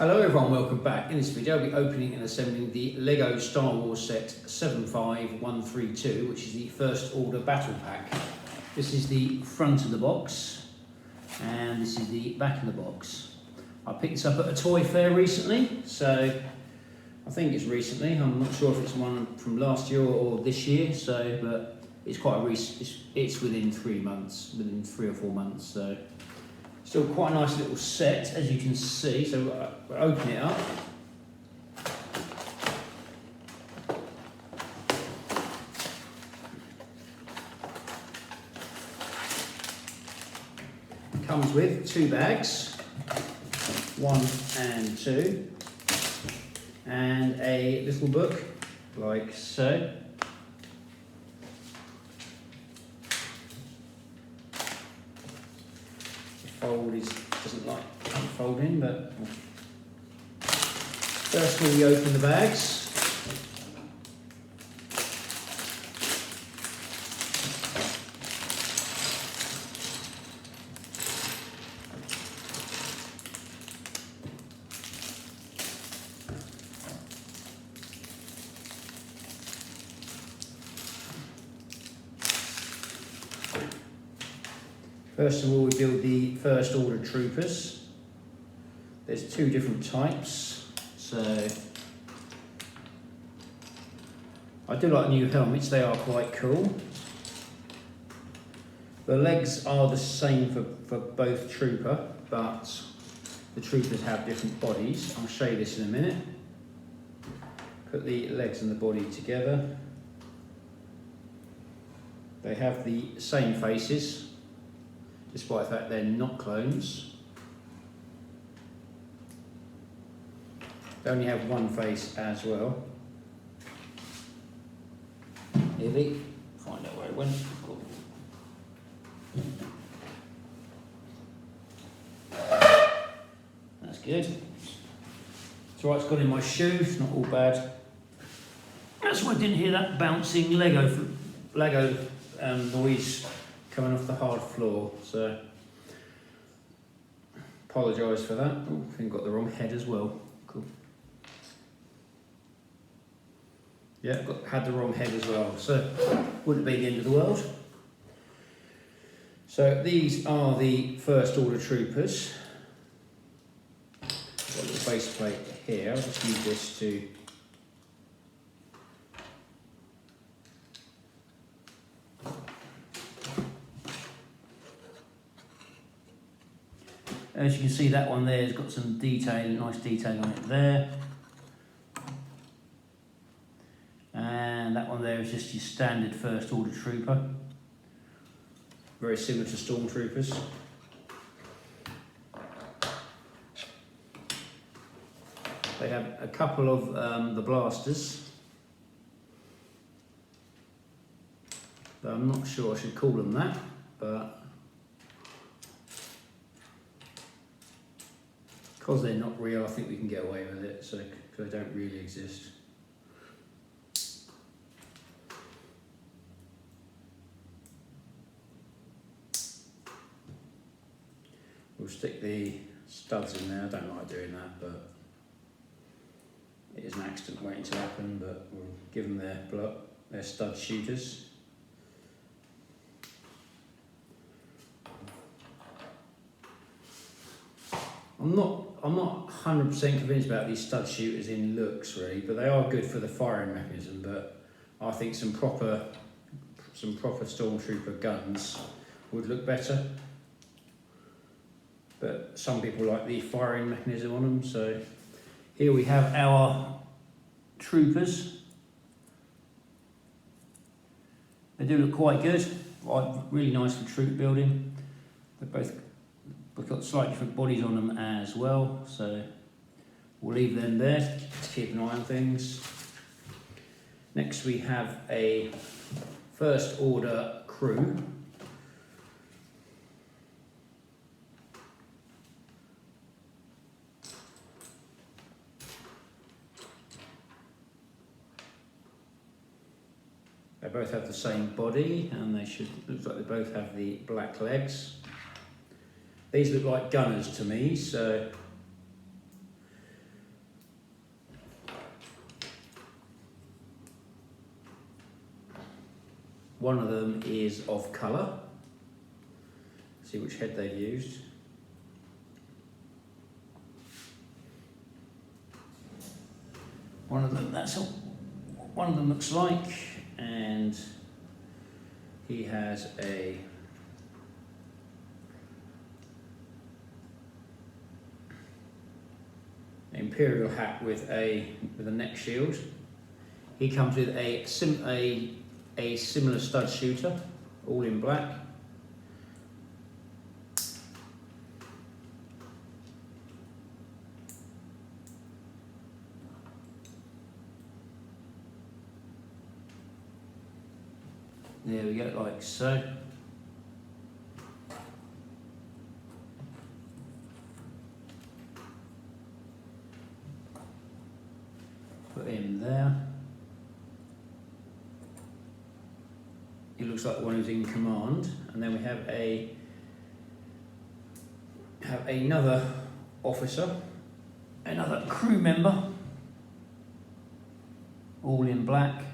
Hello everyone, welcome back. In this video I'll be opening and assembling the LEGO Star Wars set 75132, which is the first order battle pack. This is the front of the box and this is the back of the box. I picked this up at a toy fair recently, so I think it's recently. I'm not sure if it's one from last year or this year, but it's quite a recent, it's within 3 months, within 3 or 4 months, so still quite a nice little set, as you can see. So we'll open it up. Comes with 2 bags, 1 and 2, and a little book, like so. Fold doesn't like unfolding, but first of all we open the bags. First of all, we build the first order troopers. There's 2 different types, so I do like new helmets, they are quite cool. The legs are the same for both trooper, but the troopers have different bodies. I'll show you this in a minute. Put the legs and the body together. They have the same faces, despite the fact they're not clones. They only have one face as well. Nearly. Find out where it went. That's good. It's alright, it's got in my shoe, it's not all bad. That's why I didn't hear that bouncing Lego noise coming off the hard floor, so apologise for that. Oh, I think I got the wrong head as well. Cool. Yeah, had the wrong head as well, so wouldn't be the end of the world. So these are the first order troopers. Got a little base plate here. I'll just use this to as you can see, that one there has got some detail, nice detail on it there. And that one there is just your standard first order trooper. Very similar to Stormtroopers. They have a couple of the blasters. But I'm not sure I should call them that, but because they're not real, I think we can get away with it, so because they don't really exist. We'll stick the studs in there. I don't like doing that, but it is an accident waiting to happen, but we'll give them their stud shooters. I'm not 100% convinced about these stud shooters in looks really, but they are good for the firing mechanism. But I think some proper Stormtrooper guns would look better. But some people like the firing mechanism on them. So here we have our troopers. They do look quite good, really nice for troop building. We've got slightly different bodies on them as well, so we'll leave them there to keep an eye on things. Next we have a first order crew. They both have the same body and looks like they both have the black legs. These look like gunners to me, so One of them is of colour. See which head they've used. One of them, that's all one of them looks like, and he has a imperial hat with a neck shield. He comes with a similar stud shooter, all in black. There we go, like so. Put him there. He looks like the one who's in command. And then we have another officer, another crew member, all in black.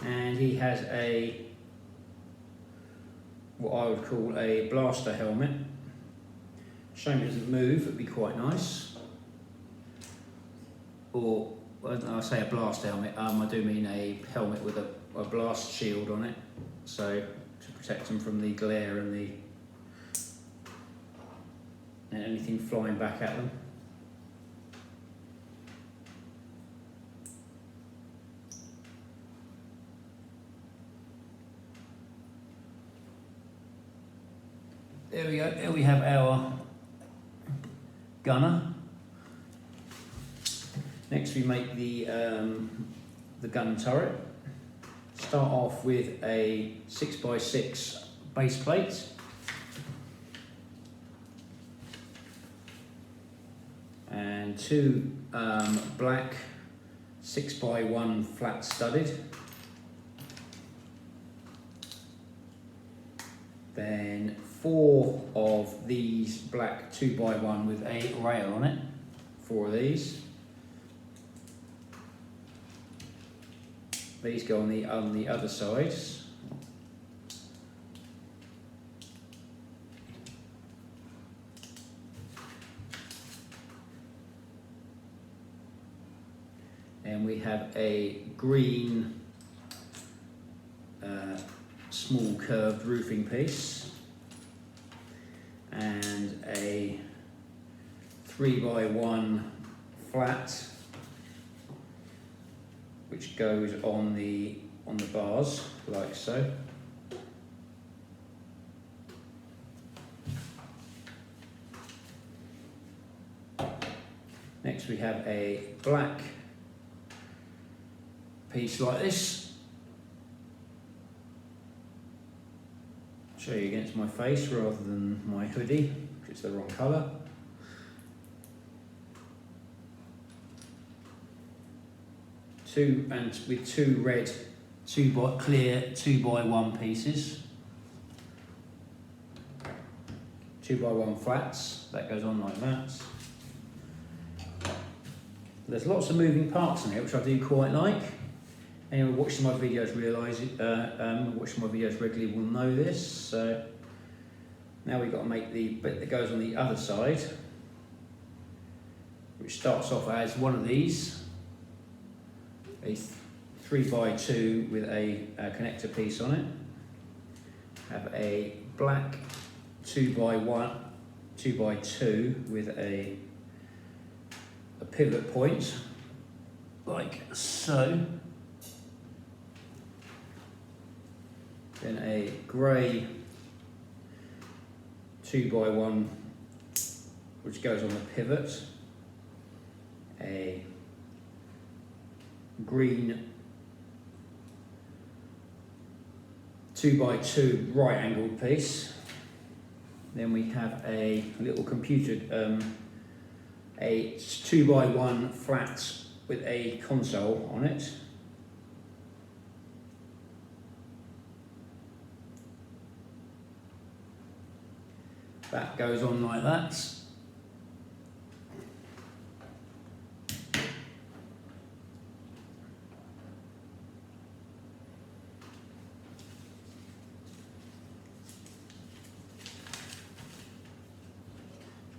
And he has what I would call a blaster helmet. Shame it doesn't move, it'd be quite nice. Or, when I say a blaster helmet, I do mean a helmet with a blast shield on it. So, to protect them from the glare and anything flying back at them. There we go, there we have our gunner. Next we make the gun turret. Start off with a 6x6 base plate. And two black 6x1 flat studded. Then 4 of these black 2x1 with a rail on it. 4 of these. These go on the other sides. And we have a green small curved roofing piece and a 3x1 flat which goes on the bars like so. Next we have a black piece like this. Show you against my face rather than my hoodie, which is the wrong colour. With two red, clear 2x1 pieces. 2x1 flats, that goes on like that. There's lots of moving parts in here, which I do quite like. Anyone watching my videos watching my videos regularly will know this. So now we've got to make the bit that goes on the other side, which starts off as one of these, a 3x2 with a connector piece on it. Have a black 2x2 with a pivot point, like so. Then a grey 2x1 which goes on the pivot, a green 2x2 right angled piece. Then we have a little computed a 2x1 flat with a console on it. That goes on like that.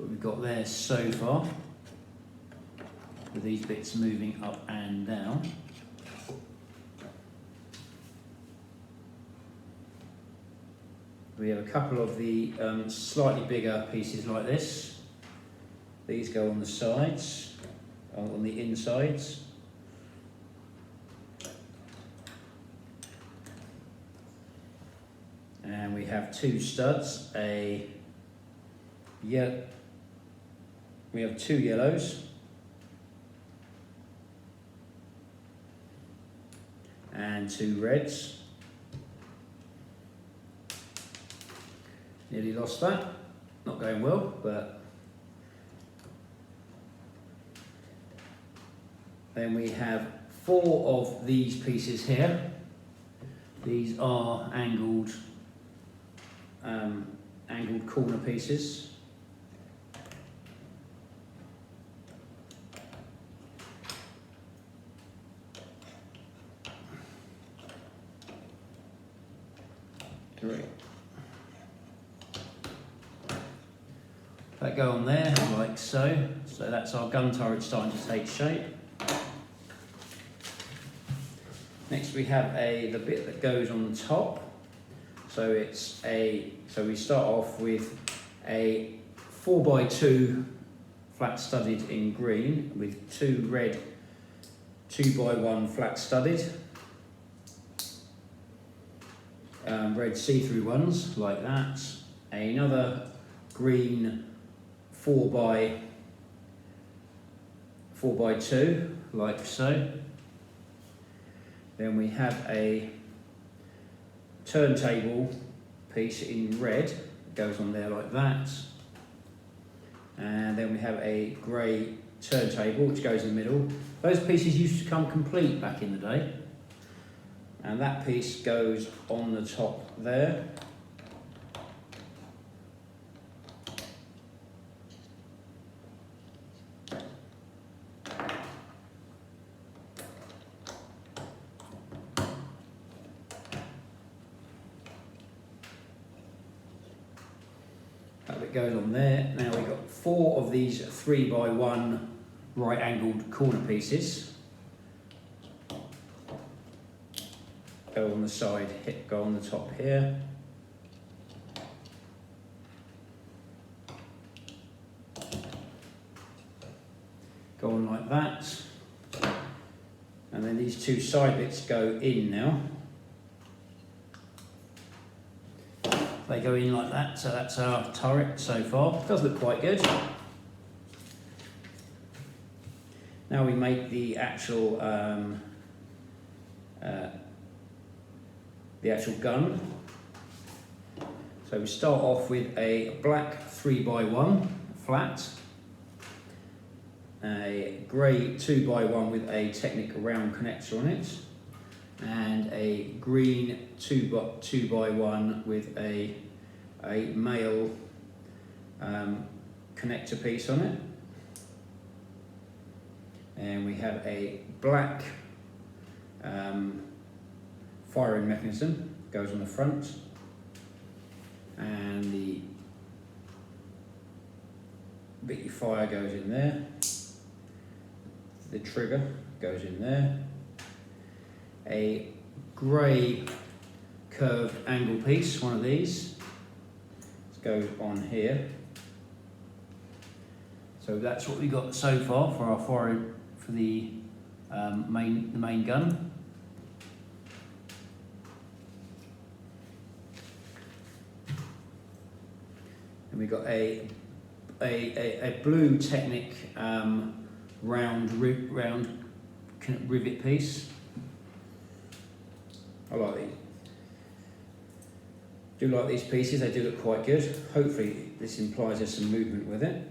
what we've got there so far, with these bits moving up and down. We have a couple of the slightly bigger pieces like this. These go on the sides, on the insides. And we have two studs, we have two yellows and two reds. Nearly lost that, not going well, but then we have four of these pieces here. These are angled corner pieces. Correct. That go on there like so. So that's our gun turret starting to take shape. Next we have the bit that goes on the top. So we start off with a 4x2 flat studded in green with two red 2x1 flat studded. Red see-through ones like that. Another green 4x2 like so. Then we have a turntable piece in red, goes on there like that. And then we have a grey turntable which goes in the middle. Those pieces used to come complete back in the day. And that piece goes on the top there. That bit goes on there. Now we've got four of these 3x1 right angled corner pieces. Go on the side, go on the top here. Go on like that. And then these two side bits go in now. They go in like that, so that's our turret so far. It does look quite good. Now we make the actual gun. So we start off with a black 3x1 flat, a grey 2x1 with a Technic round connector on it, and a green 2x1 with a male connector piece on it. And we have a black firing mechanism, goes on the front, and the bit you fire goes in there, the trigger goes in there, a grey curved angle piece, one of these, goes on here. So that's what we got so far for our firing for the main gun. And we got a blue Technic round rivet piece. I like these. Do like these pieces, they do look quite good. Hopefully this implies there's some movement with it.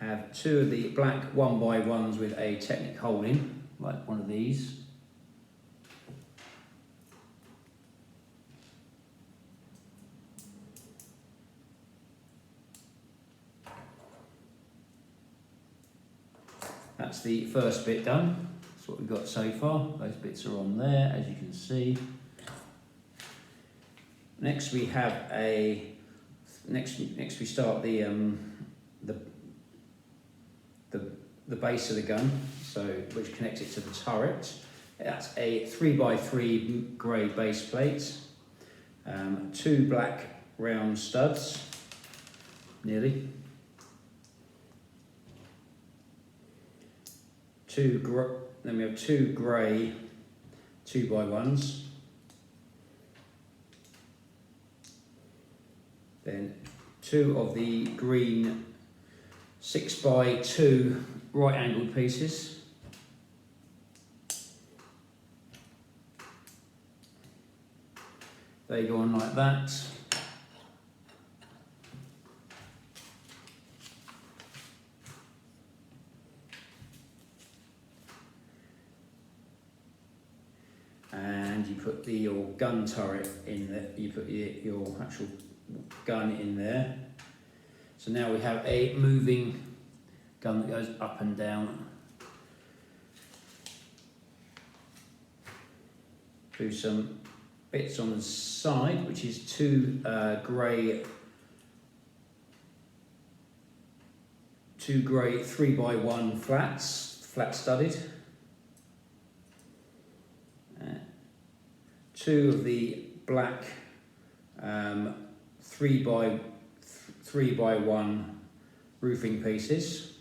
Have two of the black 1x1s with a Technic hole in, like one of these. That's the first bit done. That's what we've got so far. Those bits are on there, as you can see. Next we have a next we start the base of the gun, so which connects it to the turret. That's a 3x3 grey base plate, 2 black round studs, nearly, then we have 2 grey 2x1s, then 2 of the green 6x2 right angled pieces, they go on like that. And you put your gun turret in there, you put your actual gun in there. So now we have a moving gun that goes up and down. Do some bits on the side, which is 2 grey 3x1 flats, flat studded. 2 of the black 3x1 roofing pieces,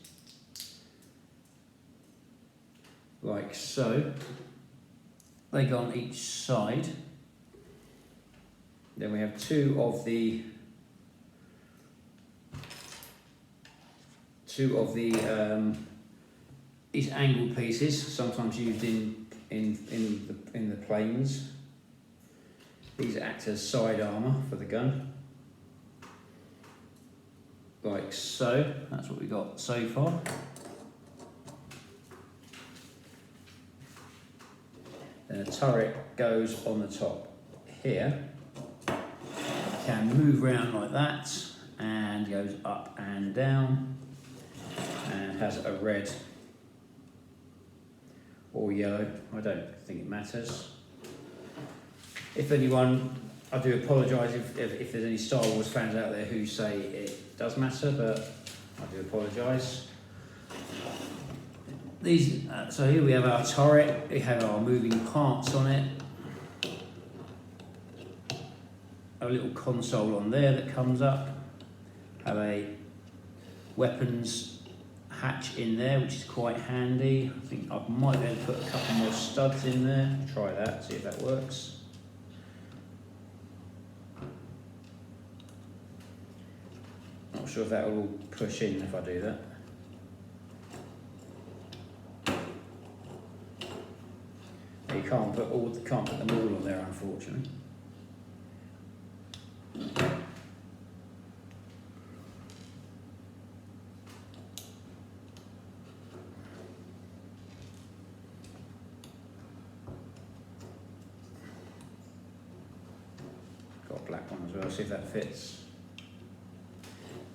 like so. They go on each side. Then we have 2 of the these angled pieces, sometimes used in the planes. These act as side armour for the gun, like so. That's what we got so far. Then the turret goes on the top here. Can move around like that and goes up and down, and has a red or yellow. I don't think it matters. If anyone, I do apologise if there's any Star Wars fans out there who say it does matter, but I do apologise. These, so here we have our turret. We have our moving parts on it. A little console on there that comes up. Have a weapons hatch in there, which is quite handy. I think I might be able to put a couple more studs in there. Try that, see if that works. Not sure if that will all push in if I do that. You can't put them all on there, unfortunately. Got a black one as well, see if that fits.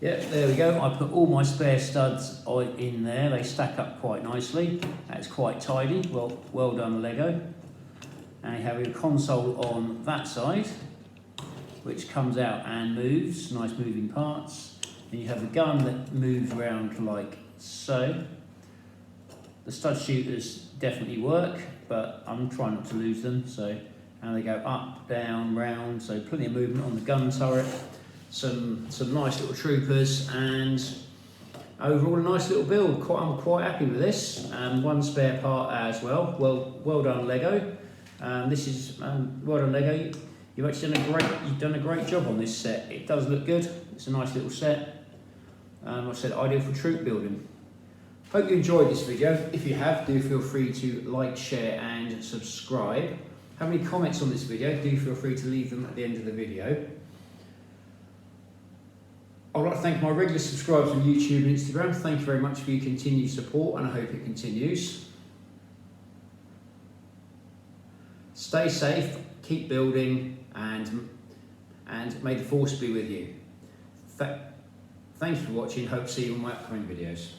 Yeah, there we go. I put all my spare studs in there. They stack up quite nicely. That's quite tidy. Well done, Lego. And you have your console on that side, which comes out and moves. Nice moving parts. And you have the gun that moves around like so. The stud shooters definitely work, but I'm trying not to lose them. So, and they go up, down, round. So plenty of movement on the gun turret. Some nice little troopers, and overall a nice little build. I'm quite happy with this. One spare part as well. Well done, Lego. This is well done, Lego. You've actually done a great job on this set. It does look good. It's a nice little set. Like I said, ideal for troop building. Hope you enjoyed this video. If you have, do feel free to like, share, and subscribe. Have any comments on this video? Do feel free to leave them at the end of the video. I'd like to thank my regular subscribers on YouTube and Instagram. Thank you very much for your continued support, and I hope it continues. Stay safe, keep building, and may the force be with you. Thank you for watching. Hope to see you on my upcoming videos.